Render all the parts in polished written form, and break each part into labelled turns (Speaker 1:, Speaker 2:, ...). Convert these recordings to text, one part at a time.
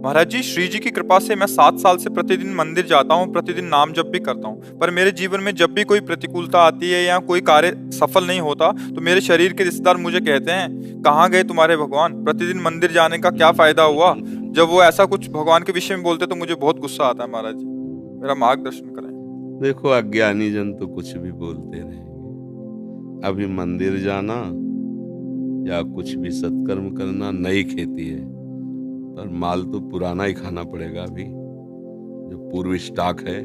Speaker 1: महाराज जी, श्री जी की कृपा से मैं 7 साल से प्रतिदिन मंदिर जाता हूँ, प्रतिदिन नाम जप भी करता हूँ। पर मेरे जीवन में जब भी कोई प्रतिकूलता आती है या कोई कार्य सफल नहीं होता तो मेरे शरीर के रिश्तेदार मुझे कहते हैं, कहाँ गए तुम्हारे भगवान? प्रतिदिन मंदिर जाने का क्या फायदा हुआ? जब वो ऐसा कुछ भगवान के विषय में बोलते तो मुझे बहुत गुस्सा आता है। महाराज जी, मेरा मार्गदर्शन करें।
Speaker 2: देखो, अज्ञानी जन तो कुछ भी बोलते रहेंगे। अभी मंदिर जाना या कुछ भी सत्कर्म करना नई खेती है, पर माल तो पुराना ही खाना पड़ेगा। अभी जो पूर्व स्टॉक है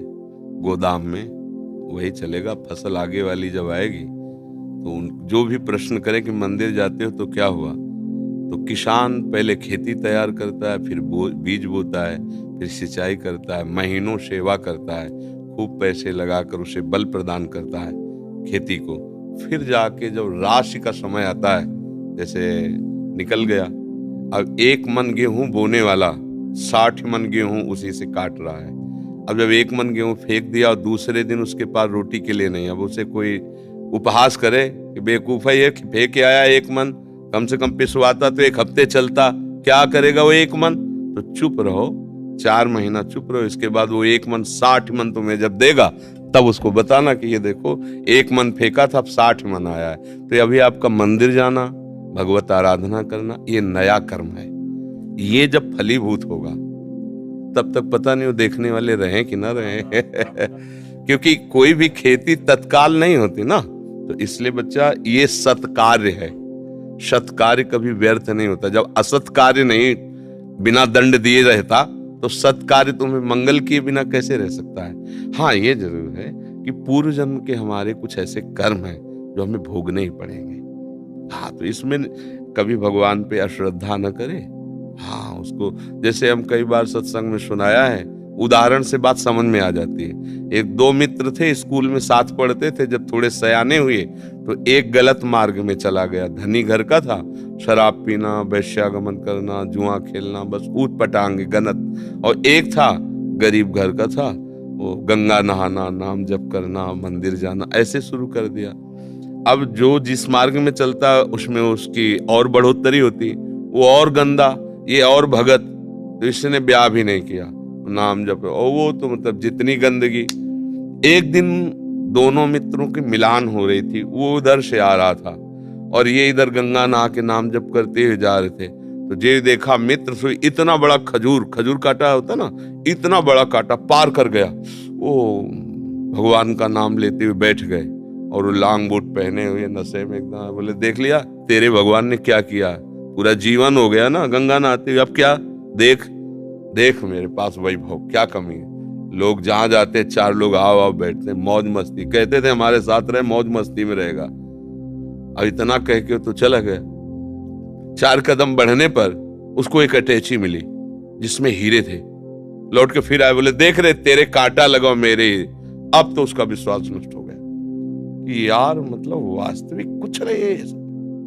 Speaker 2: गोदाम में वही चलेगा। फसल आगे वाली जब आएगी तो जो भी प्रश्न करें कि मंदिर जाते हो तो क्या हुआ, तो किसान पहले खेती तैयार करता है, फिर बीज बोता है, फिर सिंचाई करता है, महीनों सेवा करता है, खूब पैसे लगाकर उसे बल प्रदान करता है खेती को। फिर जाके जब राशि का समय आता है, जैसे निकल गया, अब 1 मन गेहूं बोने वाला 60 मन गेहूं उसी से काट रहा है। अब जब 1 मन गेहूं फेंक दिया और दूसरे दिन उसके पास रोटी के लिए नहीं, अब उसे कोई उपहास करे कि बेवकूफ है ये, फेंक के आया 1 मन, कम से कम पिसवाता तो 1 हफ्ते चलता, क्या करेगा वो 1 मन? तो चुप रहो, 4 महीना चुप रहो, इसके बाद वो 1 मन 60 मन तुम्हें जब देगा तब उसको बताना कि ये देखो 1 मन फेंका था, अब 60 मन आया है। तो अभी आपका मंदिर जाना, भगवत आराधना करना, ये नया कर्म है। ये जब फलीभूत होगा तब तक पता नहीं वो देखने वाले रहे कि ना रहे क्योंकि कोई भी खेती तत्काल नहीं होती ना। तो इसलिए बच्चा, ये सत्कार्य है। सत्कार्य कभी व्यर्थ नहीं होता। जब असत्कार्य नहीं बिना दंड दिए रहता तो सत्कार्य तुम्हें मंगल किए बिना कैसे रह सकता है। हाँ, ये जरूर है कि पूर्व जन्म के हमारे कुछ ऐसे कर्म हैं जो हमें भोगने ही पड़ेंगे। हाँ, तो इसमें कभी भगवान पे अश्रद्धा न करे। हाँ, उसको जैसे हम कई बार सत्संग में सुनाया है, उदाहरण से बात समझ में आ जाती है। 1-2 मित्र थे, स्कूल में साथ पढ़ते थे। जब थोड़े सयाने हुए तो एक गलत मार्ग में चला गया। धनी घर का था, शराब पीना, वैश्यागमन करना, जुआ खेलना, बस ऊट पटांग गलत। और एक था गरीब घर का था, वो गंगा नहाना, नाम जप करना, मंदिर जाना, ऐसे शुरू कर दिया। अब जो जिस मार्ग में चलता उसमें उसकी और बढ़ोतरी होती, वो और गंदा, ये और भगत। तो इसने ब्याह भी नहीं किया, नाम जप, और वो तो मतलब जितनी गंदगी। एक दिन दोनों मित्रों की मिलान हो रही थी, वो उधर से आ रहा था और ये इधर गंगा नहा के नाम जप करते हुए जा रहे थे। तो जे देखा मित्र से इतना बड़ा खजूर काटा होता ना, इतना बड़ा काटा पार कर गया। वो भगवान का नाम लेते हुए बैठ गए और वो लांग बूट पहने हुए नशे में एकदम। बोले, देख लिया तेरे भगवान ने क्या किया, पूरा जीवन हो गया ना गंगा नहाते हुए, अब क्या? देख मेरे पास वैभव, क्या कमी है? लोग जहां जाते 4 लोग आओ बैठते, मौज मस्ती, कहते थे हमारे साथ रहे, मौज मस्ती में रहेगा। अब इतना कह के तो चला गया। 4 कदम बढ़ने पर उसको एक अटैची मिली जिसमें हीरे थे। लौट के फिर आए, बोले, देख रहे तेरे कांटा लगाओ मेरे। अब तो उसका विश्वास नष्ट हो गया कि यार मतलब वास्तविक कुछ नहीं है,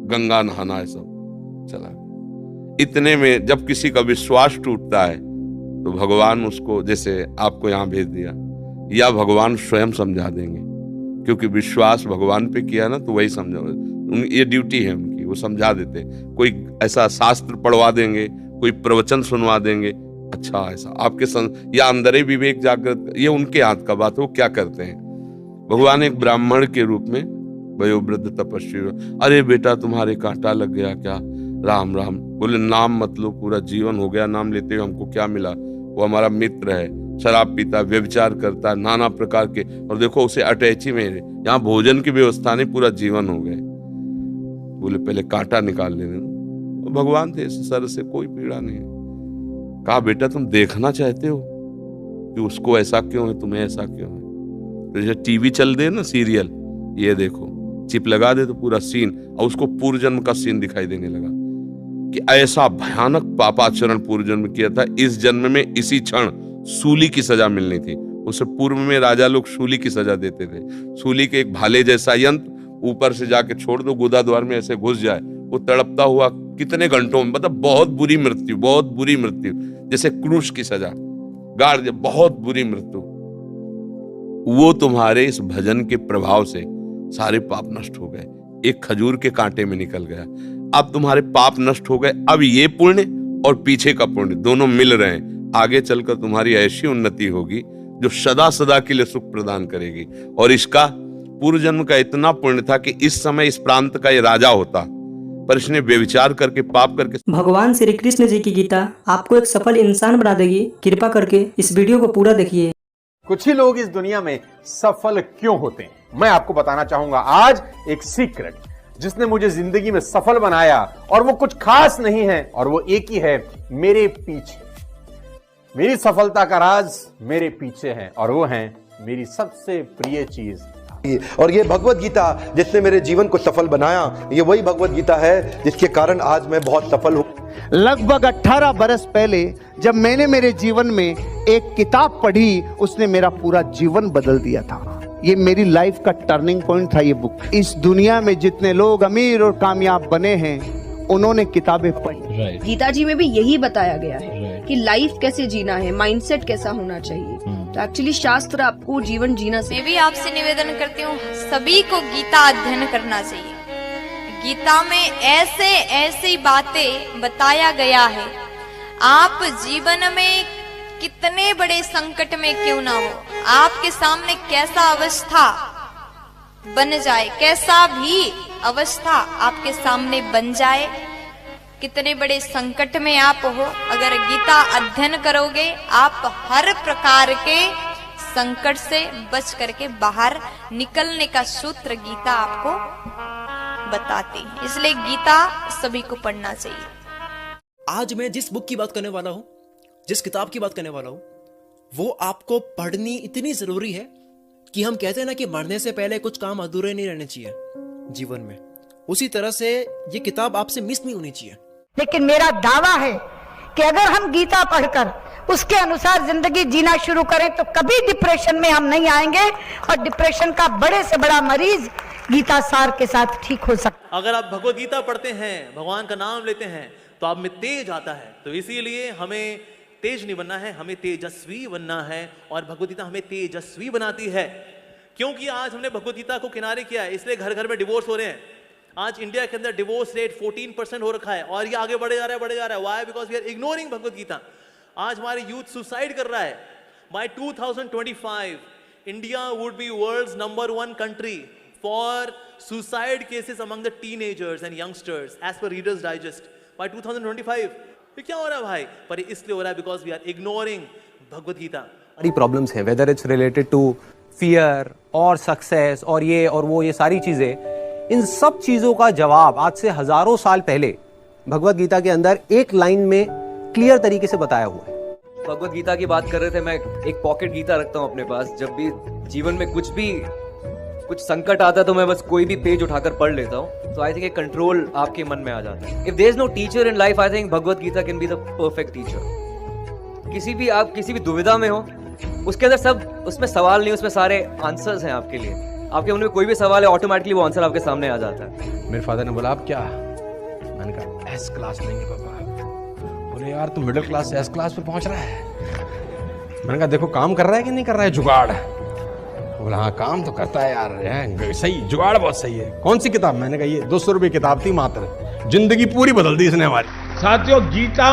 Speaker 2: गंगा नहाना है सब, चला। इतने में जब किसी का विश्वास टूटता है तो भगवान उसको, जैसे आपको यहां भेज दिया, या भगवान स्वयं समझा देंगे, क्योंकि विश्वास भगवान पे किया ना तो वही समझा, ये ड्यूटी है उनकी, वो समझा देते। कोई ऐसा शास्त्र पढ़वा देंगे, कोई प्रवचन सुनवा देंगे, अच्छा ऐसा आपके या अंदर ही विवेक जागृत, ये उनके हाथ का बात है, वो क्या करते हैं। भगवान एक ब्राह्मण के रूप में वयोवृद्ध तपस्वी, अरे बेटा तुम्हारे कांटा लग गया क्या? राम राम। बोले, नाम मत लो, पूरा जीवन हो गया नाम लेते हुए, हमको क्या मिला? वो हमारा मित्र है, शराब पीता, व्यभिचार करता है, नाना प्रकार के, और देखो उसे अटैची में, यहाँ भोजन की व्यवस्था नहीं, पूरा जीवन हो गए। बोले, पहले कांटा निकाल लेने। भगवान थे, सर से कोई पीड़ा नहीं है। कहा, बेटा तुम देखना चाहते हो कि उसको ऐसा क्यों है, तुम्हें ऐसा क्यों है? तो जैसे टीवी चल दे ना सीरियल, ये देखो, चिप लगा दे तो पूरा सीन, और उसको पूर्व जन्म का सीन दिखाई देने लगा कि ऐसा भयानक पापाचरण पूर्व जन्म किया था, इस जन्म में इसी क्षण सूली की सजा मिलनी थी। उससे पूर्व में राजा लोग सूली की सजा देते थे। सूली के एक भाले जैसा यंत्र ऊपर से जाके छोड़ दो, गुदा द्वार में ऐसे घुस जाए, वो तड़पता हुआ कितने घंटों में, मतलब बहुत बुरी मृत्यु, जैसे क्रूस की सजा, गाड़, बहुत बुरी मृत्यु। वो तुम्हारे इस भजन के प्रभाव से सारे पाप नष्ट हो गए, एक खजूर के कांटे में निकल गया। अब तुम्हारे पाप नष्ट हो गए, अब ये पुण्य और पीछे का पुण्य दोनों मिल रहे हैं, आगे चलकर तुम्हारी ऐसी उन्नति होगी जो सदा सदा के लिए सुख प्रदान करेगी। और इसका पूर्व जन्म का इतना पुण्य था कि इस समय इस प्रांत का ये राजा होता, पर इसने व्यभिचार करके पाप करके।
Speaker 3: भगवान श्री कृष्ण जी की गीता आपको एक सफल इंसान बना देगी। कृपा करके इस वीडियो को पूरा देखिए।
Speaker 4: कुछ ही लोग इस दुनिया में सफल क्यों होते हैं, मैं आपको बताना चाहूंगा आज एक सीक्रेट जिसने मुझे जिंदगी में सफल बनाया, और वो कुछ खास नहीं है, और वो एक ही है, मेरे पीछे। मेरी सफलता का राज मेरे पीछे है, और वो है मेरी सबसे प्रिय चीज।
Speaker 5: और ये भगवत गीता जिसने मेरे जीवन को सफल बनाया, ये वही भगवत गीता है जिसके कारण आज मैं बहुत सफल हूँ।
Speaker 6: लगभग 18 बरस पहले जब मैंने मेरे जीवन में एक किताब पढ़ी, उसने मेरा पूरा जीवन बदल दिया था। ये मेरी लाइफ का टर्निंग पॉइंट था ये बुक। इस दुनिया में जितने लोग अमीर और कामयाब बने हैं, उन्होंने किताबें पढ़ी।
Speaker 7: गीता जी में भी यही बताया गया है कि लाइफ कैसे जीना है, माइंडसेट कैसा होना चाहिए। तो एक्चुअली शास्त्र आपको जीवन जीना से।
Speaker 8: मैं भी आपसे निवेदन करती हूँ, सभी को गीता अध्ययन करना चाहिए। गीता में ऐसे ऐसी बातें बताया गया है, आप जीवन में कितने बड़े संकट में क्यों ना हो, आपके सामने कैसा अवस्था बन जाए, कैसा भी अवस्था आपके सामने बन जाए, कितने बड़े संकट में आप हो, अगर गीता अध्ययन करोगे आप हर प्रकार के संकट से बच करके बाहर निकलने का सूत्र गीता आपको बताती है। इसलिए गीता सभी को पढ़ना चाहिए।
Speaker 9: आज मैं जिस बुक की बात करने वाला हूं, जिस किताब की बात करने वाला हूं, वो आपको पढ़नी इतनी जरूरी है कि हम कहते हैं ना कि मरने से पहले कुछ काम अधूरे नहीं रहने चाहिए जीवन में, उसी तरह से ये किताब आपसे मिस नहीं होनी चाहिए।
Speaker 10: लेकिन मेरा दावा है कि अगर हम गीता पढ़कर उसके अनुसार जिंदगी जीना शुरू करें तो कभी डिप्रेशन में हम नहीं आएंगे, और डिप्रेशन का बड़े से बड़ा मरीज गीता सार के साथ ठीक हो सकता।
Speaker 11: अगर आप भगवत गीता पढ़ते हैं, भगवान का नाम लेते हैं, तो आप में तेज आता है। तो इसीलिए हमें तेज नहीं बनना है, हमें तेजस्वी बनना है, और भगवत गीता हमें तेजस्वी बनाती है। क्योंकि आज हमने भगवत गीता को किनारे किया है, इसलिए घर घर में डिवोर्स हो रहे हैं। आज इंडिया के अंदर डिवोर्स रेट 14% हो रखा है, और ये आगे बढ़े जा रहा है। Why? Because we are ignoring Bhagavad Gita. आज हमारे यूथ सुसाइड कर रहा है। By 2025 India would be world's number 1 country for suicide cases among the teenagers and youngsters as per Reader's Digest by 2025। ये क्या हो रहा है भाई? पर इसलिए हो रहा है because we are ignoring Bhagavad Gita.
Speaker 12: बड़ी प्रॉब्लम्स हैं, whether it's related to fear और सक्सेस और ये और वो, ये सारी चीजें, इन सब चीजों का जवाब आज से हजारों साल पहले भगवत गीता के अंदर एक लाइन में क्लियर तरीके से बताया हुआ है।
Speaker 13: भगवत गीता की बात कर रहे थे, मैं एक पॉकेट गीता रखता हूँ अपने पास। जब भी जीवन में कुछ संकट आता है तो मैं बस कोई भी पेज उठाकर पढ़ लेता हूँ। तो आई थिंक एक कंट्रोल आपके मन में आ जाता है। If there is no teacher in life, I think Bhagavad Gita can be the perfect teacher. आप किसी भी दुविधा में हो, उसके अंदर सब, उसमें सवाल नहीं, उसमें सारे आंसर्स हैं आपके लिए। आपके मन में कोई भी सवाल है, ऑटोमेटिकली वो आंसर आपके सामने आ जाता है।
Speaker 14: मेरे फादर ने बोला, आप क्या? मैंने कहा एस क्लास लेंगे पापा। बोले यार तू मिडिल क्लास से एस क्लास पे पहुंच रहा है। मैंने कहा देखो काम कर रहा है कि नहीं कर रहा है जुगाड़। बोला हाँ काम तो करता है यार, सही जुगाड़ बहुत सही है। कौन सी किताब? मैंने कहा ये 200 रुपये किताब थी मात्र, जिंदगी पूरी बदल दी इसने हमारी।
Speaker 15: साथियों, गीता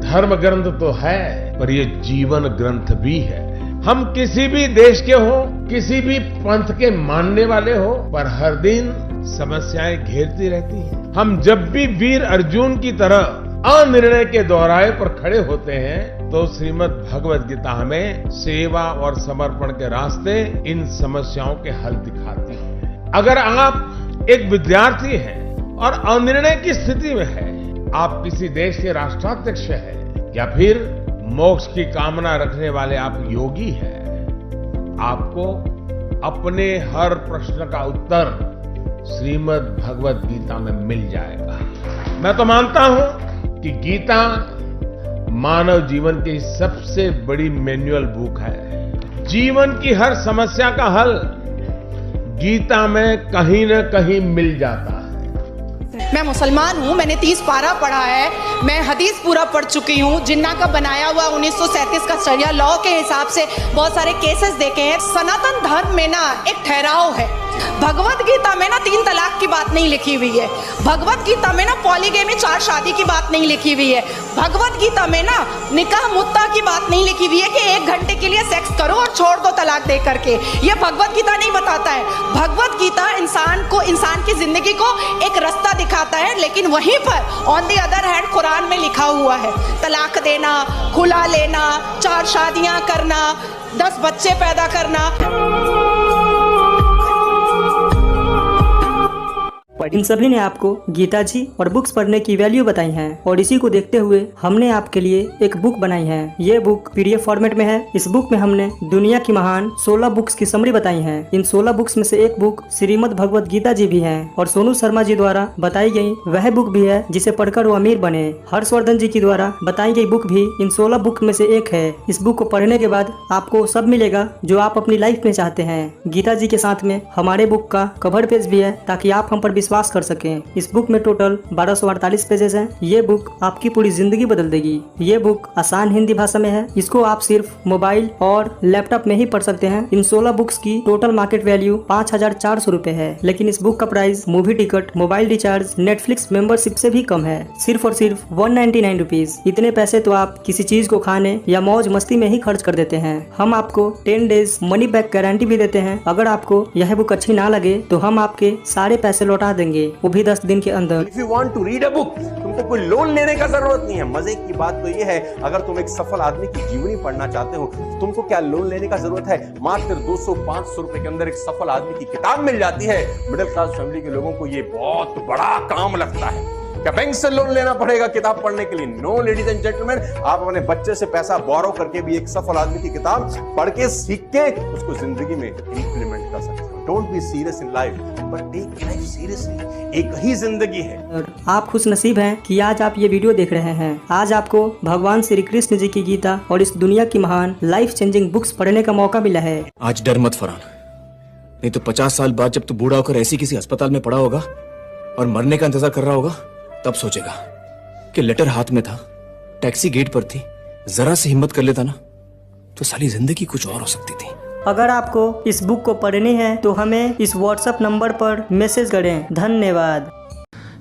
Speaker 15: धर्म ग्रंथ तो है, पर ये जीवन ग्रंथ भी है। हम किसी भी देश के हो, किसी भी पंथ के मानने वाले हो, पर हर दिन समस्याएं घेरती रहती हैं। हम जब भी वीर अर्जुन की तरह अनिर्णय के दोहराए पर खड़े होते हैं, तो श्रीमद् भगवत गीता हमें सेवा और समर्पण के रास्ते इन समस्याओं के हल दिखाती है। अगर आप एक विद्यार्थी हैं और अनिर्णय की स्थिति में है, आप किसी देश के राष्ट्राध्यक्ष हैं, या फिर मोक्ष की कामना रखने वाले आप योगी हैं, आपको अपने हर प्रश्न का उत्तर श्रीमद् भगवत गीता में मिल जाएगा। मैं तो मानता हूं कि गीता मानव जीवन की सबसे बड़ी मैनुअल बुक है। जीवन की हर समस्या का हल गीता में कहीं न कहीं मिल जाता है।
Speaker 16: मैं मुसलमान हूँ, मैंने 30 पारा पढ़ा है, मैं हदीस पूरा पढ़ चुकी हूँ। जिन्ना का बनाया हुआ 1937 का शरिया लॉ के हिसाब से बहुत सारे केसेस देखे हैं। सनातन धर्म में ना एक ठहराव है। भगवत गीता में ना 3 तलाक की बात नहीं लिखी हुई है। भगवत गीता में ना पॉलीगेमी 4 शादी की बात नहीं लिखी हुई है। भगवत गीता में ना निकाह मुत्ता की बात नहीं लिखी हुई है कि 1 घंटे के लिए सेक्स करो और छोड़ दो तलाक दे करके। ये भगवत गीता नहीं बताता है। भगवत गीता इंसान की जिंदगी को एक रास्ता दिखाता है, लेकिन वहीं पर on the other hand Quran में लिखा हुआ है तलाक देना, खुला लेना, 4 शादियां करना, 10 बच्चे पैदा करना।
Speaker 3: इन सभी ने आपको गीता जी और बुक्स पढ़ने की वैल्यू बताई है और इसी को देखते हुए हमने आपके लिए एक बुक बनाई है। ये बुक पीडीएफ फॉर्मेट में है। इस बुक में हमने दुनिया की महान 16 बुक्स की समरी बताई है। इन 16 बुक्स में से एक बुक श्रीमद् भगवत गीता जी भी है और सोनू शर्मा जी द्वारा बताई गई वह बुक भी है जिसे पढ़कर वो अमीर बने। हर्षवर्धन जी की द्वारा बताई गई बुक भी इन 16 बुक में से एक है। इस बुक को पढ़ने के बाद आपको सब मिलेगा जो आप अपनी लाइफ में चाहते हैं। गीता जी के साथ में हमारे बुक का कवर पेज भी है ताकि आप हम पर विश्वास कर सकें। इस बुक में टोटल 1248 पेजेस हैं। ये बुक आपकी पूरी जिंदगी बदल देगी। ये बुक आसान हिंदी भाषा में है। इसको आप सिर्फ मोबाइल और लैपटॉप में ही पढ़ सकते हैं। इन 16 बुक्स की टोटल मार्केट वैल्यू 5400 रुपए है, लेकिन इस बुक का price movie ticket, mobile recharge, Netflix membership से भी कम है। सिर्फ और सिर्फ 199 रुपीज। इतने पैसे तो आप किसी चीज को खाने या मौज मस्ती में ही खर्च कर देते हैं। हम आपको 10 डेज मनी बैक गारंटी भी देते हैं। अगर आपको यह बुक अच्छी ना लगे तो हम आपके सारे पैसे लौटा देंगे, वो भी 10 दिन के अंदर।
Speaker 4: If you want to read a book, तुमको कोई लोन लेने का जरूरत नहीं है। मजे की बात तो ये है, अगर तुम एक सफल आदमी की जीवनी पढ़ना चाहते हो तो तुमको क्या लोन लेने का जरूरत है। मात्र 200-500 रुपए के अंदर एक सफल आदमी की किताब मिल जाती है। मिडिल क्लास फैमिली के लोगों को ये बहुत बड़ा काम लगता है। क्या बैंक से लोन लेना पड़ेगा किताब पढ़ने के लिए? नो लेडीज एंड जेंटलमैन, आप अपने बच्चे से पैसा बोरो करके भी एक सफल आदमी की किताब पढ़ के सीख के उसको जिंदगी में इंप्लीमेंट कर सकते हो। Don't be serious in life but take life seriously. एक ही जिंदगी है।
Speaker 3: आप खुश नसीब हैं कि आज आप ये वीडियो देख रहे हैं। आज आपको भगवान श्री कृष्ण जी की गीता और इस दुनिया की महान लाइफ चेंजिंग बुक्स पढ़ने का मौका मिला है।
Speaker 17: आज डर मत फरहान, नहीं तो 50 साल बाद जब तू बूढ़ा होकर ऐसी किसी अस्पताल में पड़ा होगा और मरने का इंतजार कर रहा होगा, तब सोचेगा कि लेटर हाथ में था, टैक्सी गेट पर थी, जरा से हिम्मत कर लेता ना तो साली जिंदगी कुछ और हो सकती थी।
Speaker 3: अगर आपको इस बुक को पढ़नी है तो हमें इस व्हाट्सएप नंबर पर मैसेज करें। धन्यवाद।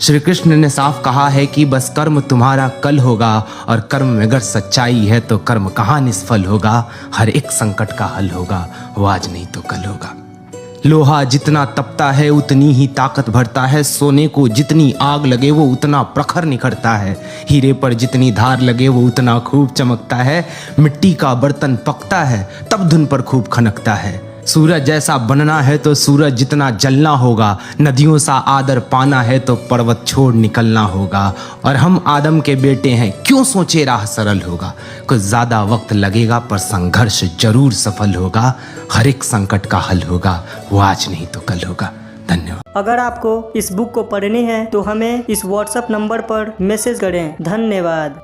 Speaker 18: श्री कृष्ण ने साफ कहा है कि बस कर्म तुम्हारा कल होगा और कर्म में अगर सच्चाई है तो कर्म कहाँ निष्फल होगा। हर एक संकट का हल होगा, वो आज नहीं तो कल होगा। लोहा जितना तपता है उतनी ही ताकत भरता है। सोने को जितनी आग लगे वो उतना प्रखर निखरता है। हीरे पर जितनी धार लगे वो उतना खूब चमकता है। मिट्टी का बर्तन पकता है तब धुन पर खूब खनकता है। सूरज जैसा बनना है तो सूरज जितना जलना होगा। नदियों सा आदर पाना है तो पर्वत छोड़ निकलना होगा। और हम आदम के बेटे हैं, क्यों सोचे राह सरल होगा। कुछ ज्यादा वक्त लगेगा पर संघर्ष जरूर सफल होगा। हर एक संकट का हल होगा, वो आज नहीं तो कल होगा। धन्यवाद।
Speaker 3: अगर आपको इस बुक को पढ़नी है तो हमें इस व्हाट्सएप नंबर पर मैसेज करें। धन्यवाद।